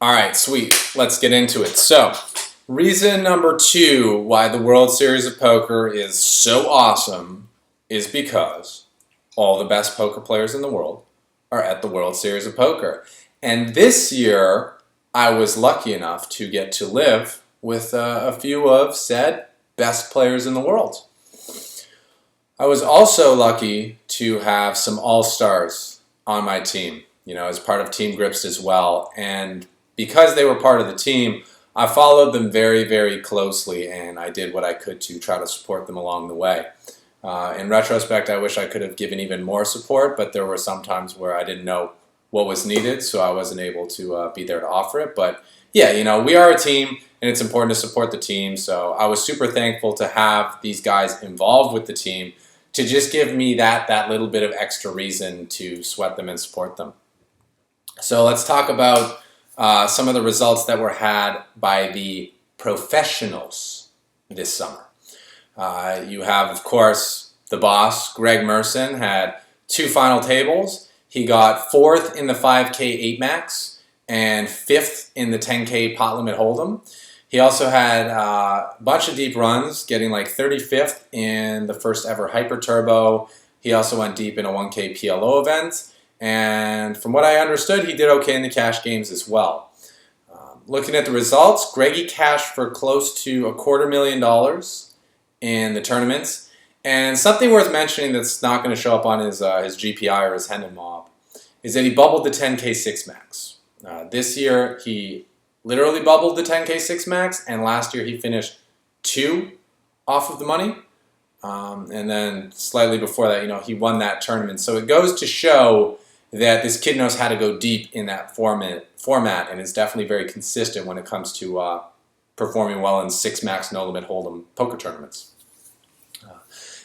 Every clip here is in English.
All right, sweet. Let's get into it. So, reason number 2 why the World Series of Poker is so awesome is because all the best poker players in the world are at the World Series of Poker. And this year, I was lucky enough to get to live with a few of said best players in the world. I was also lucky to have some all-stars on my team, as part of Team Gripsed as well. And because they were part of the team, I followed them very, very closely, and I did what I could to try to support them along the way. In retrospect, I wish I could have given even more support, but there were some times where I didn't know what was needed, so I wasn't able to be there to offer it. But yeah, we are a team, and it's important to support the team, so I was super thankful to have these guys involved with the team to just give me that little bit of extra reason to sweat them and support them. So let's talk about some of the results that were had by the professionals this summer. You have, of course, the boss, Greg Merson, had 2 final tables. He got 4th in the 5K 8 max and 5th in the 10K pot limit hold'em. He also had a bunch of deep runs, getting like 35th in the first ever Hyper Turbo. He also went deep in a 1K PLO event. And from what I understood, he did okay in the cash games as well. Looking at the results, Greggy cashed for close to $250,000 in the tournaments. And something worth mentioning that's not going to show up on his GPI or his Hendon Mob is that he bubbled the 10K 6 max. This year, he literally bubbled the 10K 6 max, and last year he finished 2 off of the money. And then slightly before that, he won that tournament. So it goes to show that this kid knows how to go deep in that format and is definitely very consistent when it comes to performing well in 6 max no limit hold'em poker tournaments.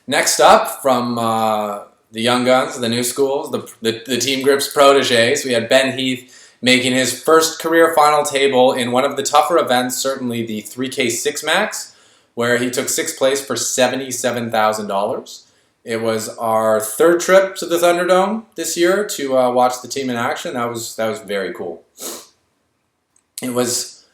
Next up, from the young guns, the new schools, the Team Grips proteges, we had Ben Heath making his first career final table in one of the tougher events, certainly the 3K 6 max, where he took 6th place for $77,000. It was our 3rd trip to the Thunderdome this year to watch the team in action. That was very cool. It was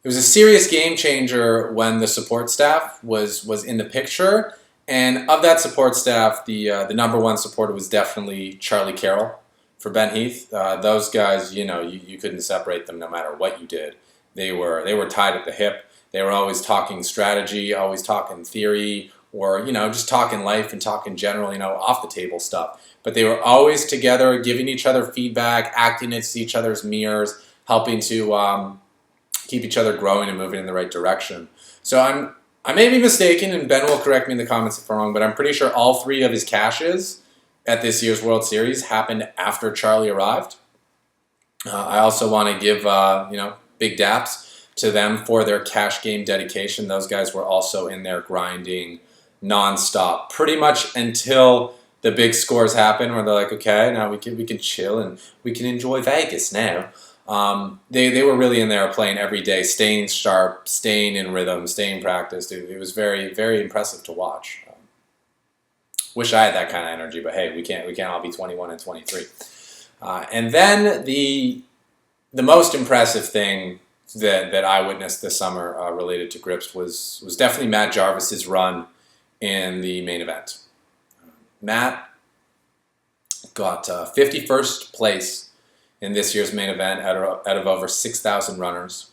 a serious game changer when the support staff was in the picture, and of that support staff, the number 1 supporter was definitely Charlie Carrel for Ben Heath. Those guys, you couldn't separate them no matter what you did. They were tied at the hip. They were always talking strategy, always talking theory, or, just talking life and talking general, off the table stuff. But they were always together, giving each other feedback, acting as each other's mirrors, helping to keep each other growing and moving in the right direction. So I may be mistaken, and Ben will correct me in the comments if I'm wrong, but I'm pretty sure all 3 of his cashes at this year's World Series happened after Charlie arrived. I also want to give, big daps to them for their cash game dedication. Those guys were also in there grinding nonstop, pretty much until the big scores happen, where they're like, okay, now we can chill and we can enjoy Vegas now. They were really in there playing every day, staying sharp, staying in rhythm, staying practiced. It was very, very impressive to watch. Wish I had that kind of energy, but hey, we can't all be 21 and 23. And then the most impressive thing that I witnessed this summer related to Grips was definitely Matt Jarvis's run in the main event. Matt got 51st place in this year's main event out of over 6,000 runners.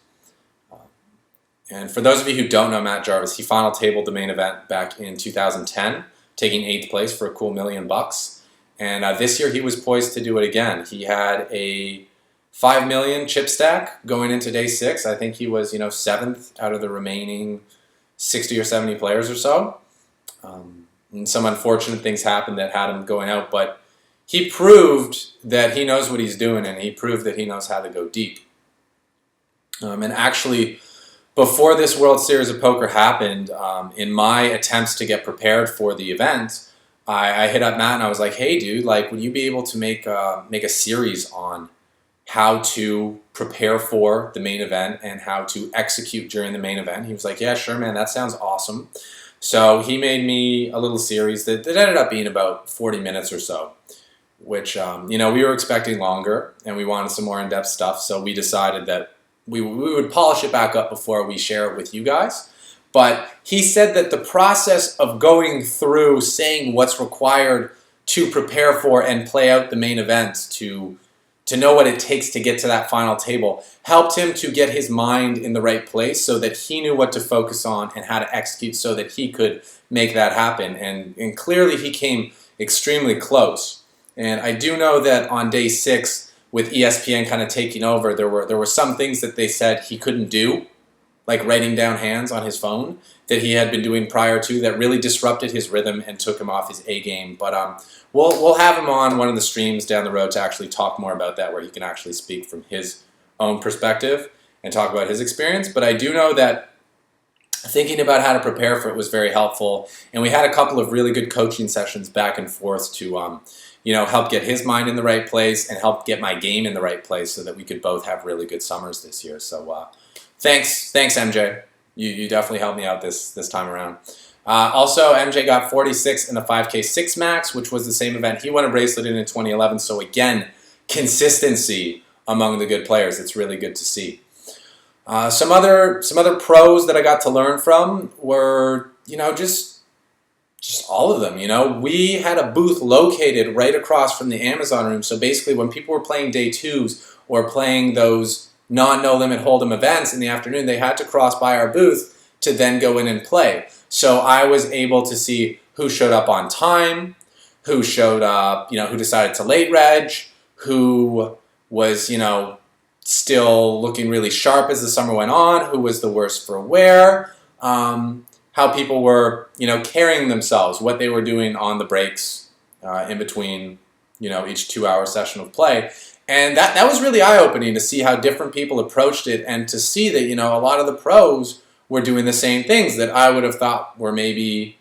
And for those of you who don't know Matt Jarvis, he final tabled the main event back in 2010, taking 8th place for a cool $1 million. And this year he was poised to do it again. He had a $5 million chip stack going into day 6. I think he was, 7th out of the remaining 60 or 70 players or so. And some unfortunate things happened that had him going out, but he proved that he knows what he's doing, and he proved that he knows how to go deep. And actually, before this World Series of Poker happened, in my attempts to get prepared for the event, I hit up Matt and I was like, hey dude, would you be able to make a series on how to prepare for the main event and how to execute during the main event? He was like, yeah, sure, man, that sounds awesome. So he made me a little series that ended up being about 40 minutes or so, which, we were expecting longer and we wanted some more in-depth stuff. So we decided that we would polish it back up before we share it with you guys. But he said that the process of going through saying what's required to prepare for and play out the main event, to know what it takes to get to that final table, helped him to get his mind in the right place so that he knew what to focus on and how to execute so that he could make that happen. And clearly he came extremely close. And I do know that on day 6, with ESPN kind of taking over, there were some things that they said he couldn't do, like writing down hands on his phone, that he had been doing prior to, that really disrupted his rhythm and took him off his A game. But we'll have him on one of the streams down the road to actually talk more about that, where he can actually speak from his own perspective and talk about his experience. But I do know that thinking about how to prepare for it was very helpful, and we had a couple of really good coaching sessions back and forth to help get his mind in the right place and help get my game in the right place so that we could both have really good summers this year. So thanks MJ. You definitely helped me out this time around. Also, MJ got 46 in the 5K 6 max, which was the same event he won a bracelet in 2011. So again, consistency among the good players. It's really good to see. Some other pros that I got to learn from were, just all of them. We had a booth located right across from the Amazon room. So basically, when people were playing day 2s or playing those non-no limit hold'em events in the afternoon, they had to cross by our booth to then go in and play. So I was able to see who showed up on time, who showed up, who decided to late reg, who was, still looking really sharp as the summer went on, who was the worst for wear, how people were, carrying themselves, what they were doing on the breaks in between, each 2-hour session of play. And that was really eye-opening to see how different people approached it, and to see that, a lot of the pros were doing the same things that I would have thought were maybe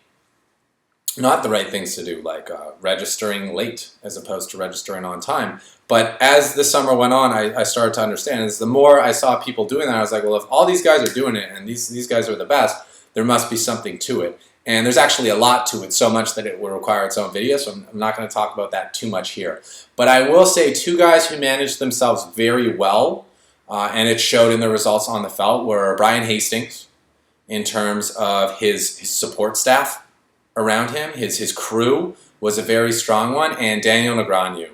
not the right things to do, like registering late as opposed to registering on time. But as the summer went on, I started to understand. As the more I saw people doing that, I was like, well, if all these guys are doing it and these guys are the best, there must be something to it. And there's actually a lot to it, so much that it will require its own video, so I'm not going to talk about that too much here. But I will say 2 guys who managed themselves very well, and it showed in the results on the felt, were Brian Hastings, in terms of his support staff around him. His crew was a very strong one, and Daniel Negreanu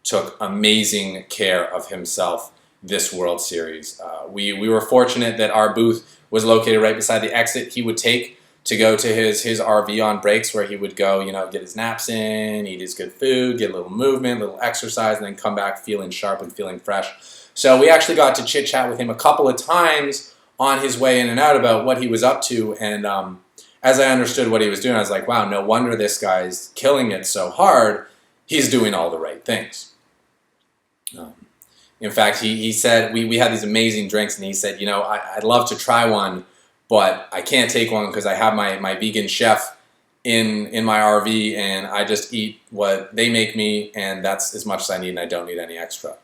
took amazing care of himself this World Series. We were fortunate that our booth was located right beside the exit he would take to go to his RV on breaks, where he would go, get his naps in, eat his good food, get a little movement, a little exercise, and then come back feeling sharp and feeling fresh. So we actually got to chit-chat with him a couple of times on his way in and out about what he was up to. And as I understood what he was doing, I was like, wow, no wonder this guy's killing it so hard. He's doing all the right things. In fact, he said, we had these amazing drinks, and he said, I'd love to try one, but I can't take one because I have my vegan chef in my RV, and I just eat what they make me, and that's as much as I need, and I don't need any extra.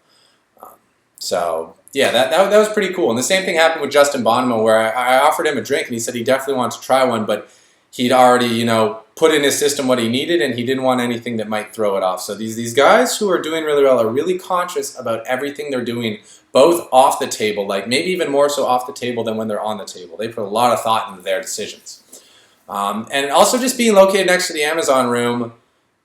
So yeah, that was pretty cool. And the same thing happened with Justin Bonema, where I offered him a drink, and he said he definitely wants to try one, but he'd already, put in his system what he needed, and he didn't want anything that might throw it off. So these guys who are doing really well are really conscious about everything they're doing, both off the table, like maybe even more so off the table than when they're on the table. They put a lot of thought into their decisions. And also just being located next to the Amazon room,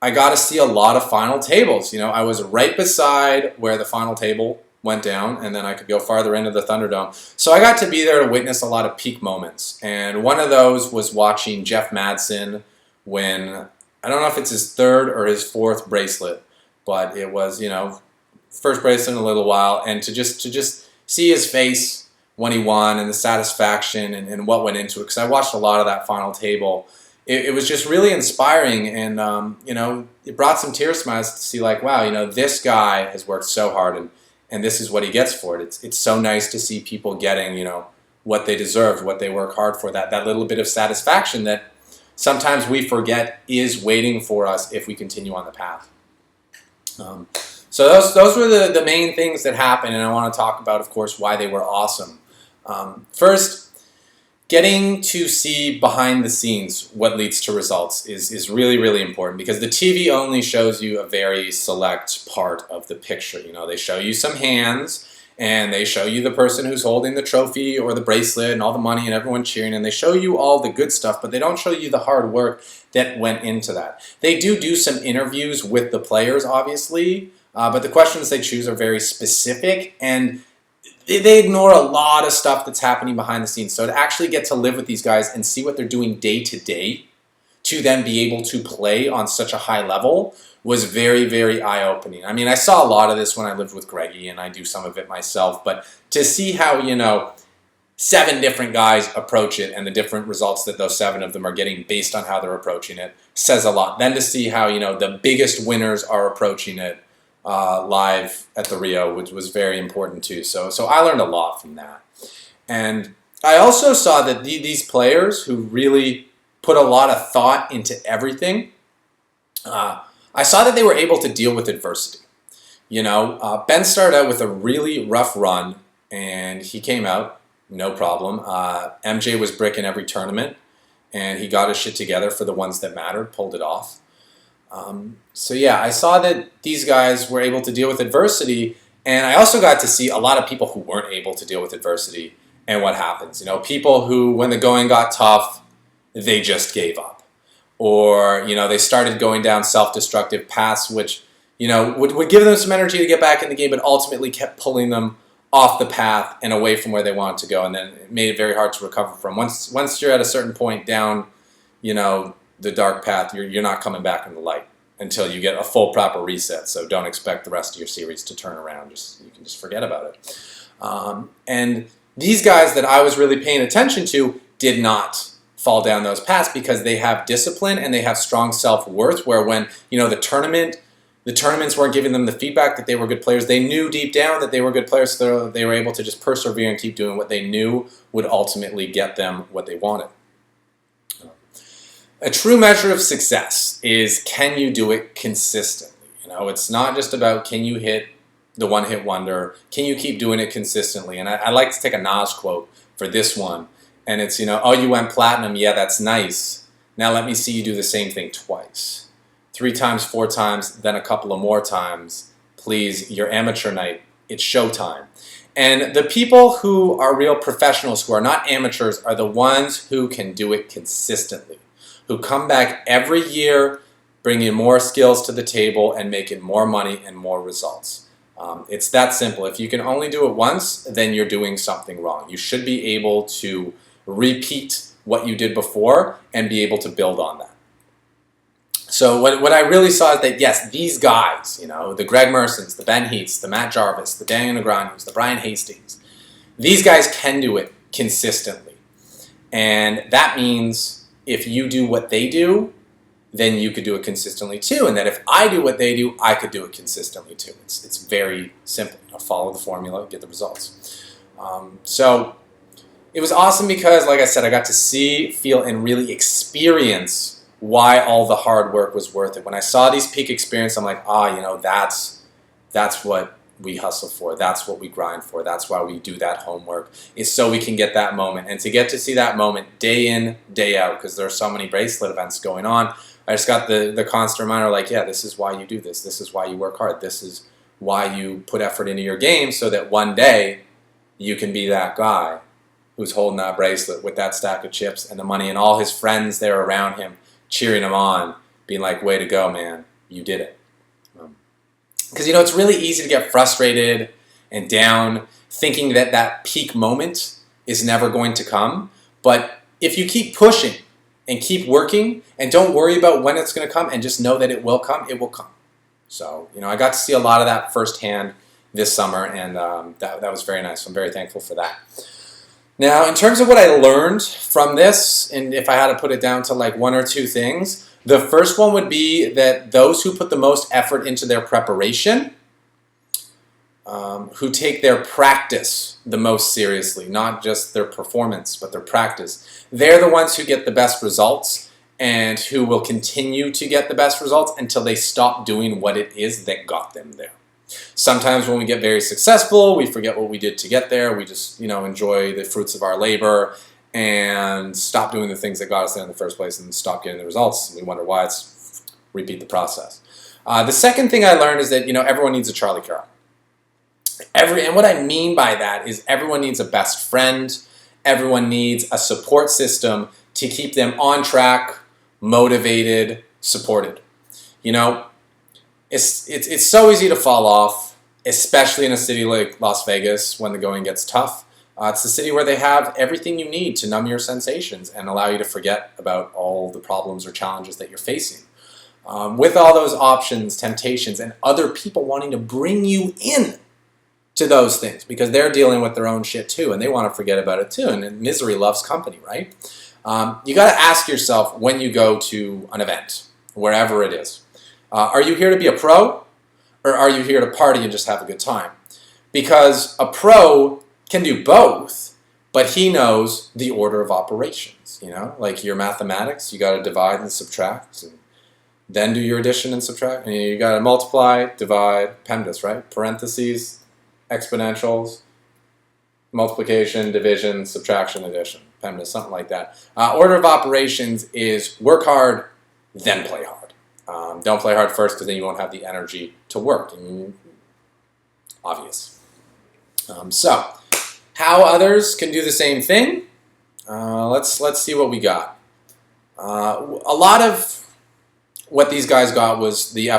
I got to see a lot of final tables. I was right beside where the final table went down, and then I could go farther into the Thunderdome. So I got to be there to witness a lot of peak moments. And one of those was watching Jeff Madsen win, I don't know if it's his 3rd or his 4th bracelet, but it was, first bracelet in a little while, and to just see his face when he won, and the satisfaction and what went into it, because I watched a lot of that final table. It was just really inspiring, and it brought some tears to my eyes to see, like, wow, this guy has worked so hard, and this is what he gets for it. It's so nice to see people getting, what they deserve, what they work hard for, that little bit of satisfaction that sometimes we forget is waiting for us if we continue on the path. So those were the main things that happened, and I want to talk about, of course, why they were awesome. First, getting to see behind the scenes what leads to results is really, really important, because the TV only shows you a very select part of the picture. They show you some hands, And they show you the person who's holding the trophy or the bracelet and all the money and everyone cheering, and they show you all the good stuff, but they don't show you the hard work that went into that. They do some interviews with the players, obviously, but the questions they choose are very specific, and they ignore a lot of stuff that's happening behind the scenes. So to actually get to live with these guys and see what they're doing day to day to then be able to play on such a high level was very, very eye-opening. I mean, I saw a lot of this when I lived with Greggy, and I do some of it myself, but to see how, 7 different guys approach it and the different results that those 7 of them are getting based on how they're approaching it says a lot. Then to see how, the biggest winners are approaching it live at the Rio, which was very important too. So I learned a lot from that. And I also saw that these players who really put a lot of thought into everything, I saw that they were able to deal with adversity. Ben started out with a really rough run, and he came out, no problem. MJ was bricking every tournament, and he got his shit together for the ones that mattered, pulled it off. So yeah, I saw that these guys were able to deal with adversity, and I also got to see a lot of people who weren't able to deal with adversity and what happens. People who, when the going got tough, they just gave up. Or, they started going down self-destructive paths, which, would give them some energy to get back in the game, but ultimately kept pulling them off the path and away from where they wanted to go, and then it made it very hard to recover from. Once you're at a certain point down, the dark path, you're not coming back in the light until you get a full proper reset. So don't expect the rest of your series to turn around. You can just forget about it. And these guys that I was really paying attention to did not fall down those paths because they have discipline and they have strong self-worth, where when, the tournaments weren't giving them the feedback that they were good players, they knew deep down that they were good players, so they were able to just persevere and keep doing what they knew would ultimately get them what they wanted. A true measure of success is, can you do it consistently? It's not just about, can you hit the one-hit wonder, can you keep doing it consistently? And I like to take a Nas quote for this one. And it's, oh, you went platinum. Yeah, that's nice. Now let me see you do the same thing twice. 3 times, 4 times, then a couple of more times. Please, your amateur night, it's showtime. And the people who are real professionals, who are not amateurs, are the ones who can do it consistently, who come back every year, bringing more skills to the table and making more money and more results. It's that simple. If you can only do it once, then you're doing something wrong. You should be able to repeat what you did before and be able to build on that. So what I really saw is that, yes, these guys, the Greg Mersons, the Ben Heaths, the Matt Jarvis, the Daniel Negreanus, the Brian Hastings, these guys can do it consistently. And that means if you do what they do, then you could do it consistently too. And that if I do what they do, I could do it consistently too. It's very simple. Follow the formula, get the results. So it was awesome because, like I said, I got to see, feel, and really experience why all the hard work was worth it. When I saw these peak experiences, I'm like, that's what we hustle for. That's what we grind for. That's why we do that homework, is so we can get that moment. And to get to see that moment day in, day out, because there are so many bracelet events going on, I just got the constant reminder, like, yeah, this is why you do this. This is why you work hard. This is why you put effort into your game, so that one day you can be that guy who's holding that bracelet with that stack of chips and the money, and all his friends there around him cheering him on, being like, way to go, man. You did it. Because, it's really easy to get frustrated and down, thinking that that peak moment is never going to come. But if you keep pushing and keep working and don't worry about when it's going to come and just know that it will come, it will come. So, I got to see a lot of that firsthand this summer, and that was very nice. So I'm very thankful for that. Now, in terms of what I learned from this, and if I had to put it down to like 1 or 2 things, the first one would be that those who put the most effort into their preparation, who take their practice the most seriously, not just their performance, but their practice, they're the ones who get the best results and who will continue to get the best results until they stop doing what it is that got them there. Sometimes when we get very successful, we forget what we did to get there. We just, enjoy the fruits of our labor and stop doing the things that got us there in the first place and stop getting the results. And we wonder why. It's repeat the process. The second thing I learned is that, everyone needs a Charlie Carrel. And what I mean by that is everyone needs a best friend. Everyone needs a support system to keep them on track, motivated, supported. You know, it's so easy to fall off, especially in a city like Las Vegas when the going gets tough. It's a city where they have everything you need to numb your sensations and allow you to forget about all the problems or challenges that you're facing. With all those options, temptations, and other people wanting to bring you in to those things because they're dealing with their own shit too and they want to forget about it too. And misery loves company, right? You got to ask yourself when you go to an event, wherever it is, are you here to be a pro or are you here to party and just have a good time? Because a pro can do both, but he knows the order of operations, you know? Like your mathematics, you got to divide and subtract and then do your addition and subtract. And you got to multiply, divide, PEMDAS, right? Parentheses, exponentials, multiplication, division, subtraction, addition, PEMDAS, something like that. Order of operations is work hard, then play hard. Don't play hard first because then you won't have the energy to work. Obvious. So, how others can do the same thing? Let's see what we got. A lot of what these guys got was the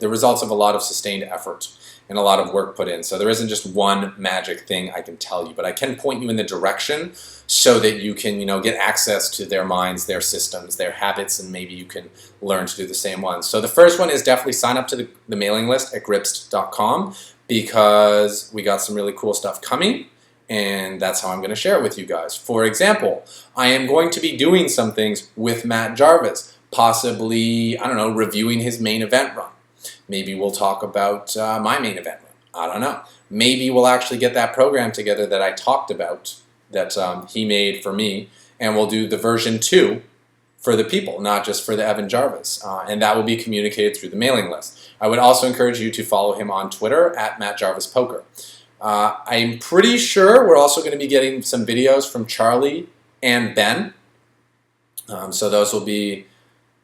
results of a lot of sustained effort and a lot of work put in. So there isn't just one magic thing I can tell you, but I can point you in the direction so that you can, get access to their minds, their systems, their habits, and maybe you can learn to do the same ones. So the first one is definitely sign up to the mailing list at gripst.com because we got some really cool stuff coming, and that's how I'm going to share it with you guys. For example, I am going to be doing some things with Matt Jarvis, possibly, reviewing his main event run. Maybe we'll talk about my main event run. I don't know. Maybe we'll actually get that program together that I talked about that he made for me, and we'll do the version 2 for the people, not just for the Evan Jarvis. And that will be communicated through the mailing list. I would also encourage you to follow him on Twitter at @MattJarvisPoker. I'm pretty sure we're also going to be getting some videos from Charlie and Ben. So those will be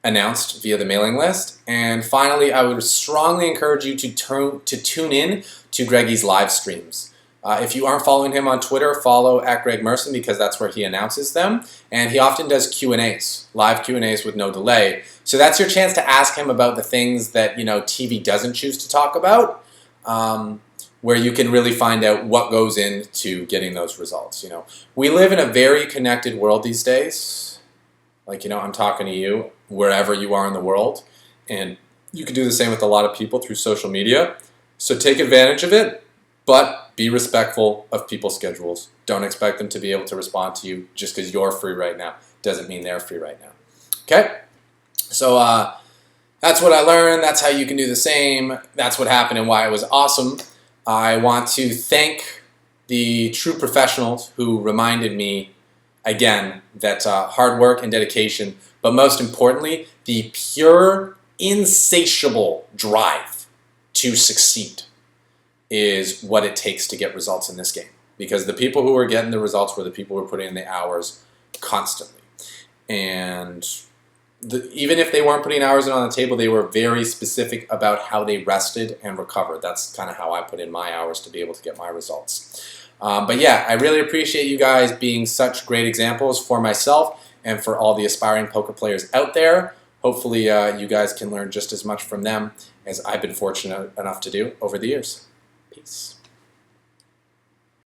announced via the mailing list. And finally, I would strongly encourage you to tune in to Greggy's live streams. If you aren't following him on Twitter, follow @GregMerson because that's where he announces them. And he often does Q&As, live Q&As with no delay. So that's your chance to ask him about the things that TV doesn't choose to talk about, where you can really find out what goes into getting those results. We live in a very connected world these days. I'm talking to you wherever you are in the world, and you can do the same with a lot of people through social media. So take advantage of it, but be respectful of people's schedules. Don't expect them to be able to respond to you just because you're free right now. Doesn't mean they're free right now. Okay? So that's what I learned. That's how you can do the same. That's what happened and why it was awesome. I want to thank the true professionals who reminded me again that hard work and dedication, but most importantly, the pure, insatiable drive to succeed is what it takes to get results in this game. Because the people who were getting the results were the people who were putting in the hours constantly. And even if they weren't putting hours in on the table, they were very specific about how they rested and recovered. That's kind of how I put in my hours to be able to get my results. But yeah, I really appreciate you guys being such great examples for myself and for all the aspiring poker players out there. Hopefully you guys can learn just as much from them as I've been fortunate enough to do over the years. Peace.